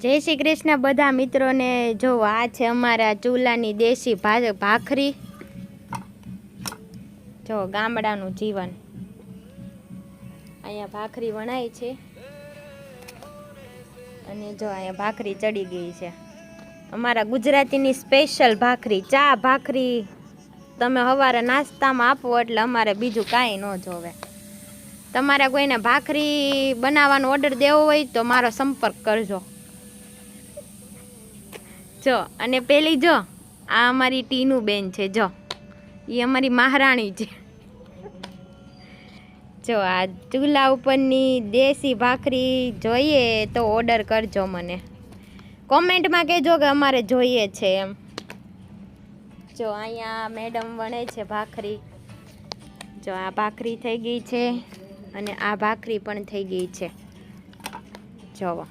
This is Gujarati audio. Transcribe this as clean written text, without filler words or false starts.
જય શ્રી કૃષ્ણ બધા મિત્રોને। જો આ છે અમારા ચૂલાની દેશી ભાખરી। જો ગામડાનું જીવન। અહીંયા ભાખરી વણાય છે અને જો અહીંયા ભાખરી ચડી ગઈ છે। અમારા ગુજરાતીની સ્પેશિયલ ભાખરી, ચા ભાખરી તમે સવારે નાસ્તામાં આપો એટલે અમારે બીજું કાંઈ ન જોવે। તમારે કોઈને ભાખરી બનાવવાનો ઓર્ડર દેવો હોય તો મારો સંપર્ક કરજો। જો અને પેલી જો આ અમારી ટીનું બેન છે, જો એ અમારી મહારાણી છે। જો આ ચૂલા ઉપરની દેશી ભાખરી જોઈએ તો ઓર્ડર કરજો, મને કોમેન્ટમાં કહેજો કે અમારે જોઈએ છે એમ। જો અહીંયા મેડમ વણે છે ભાખરી। જો આ ભાખરી થઈ ગઈ છે અને આ ભાખરી પણ થઈ ગઈ છે। જોવો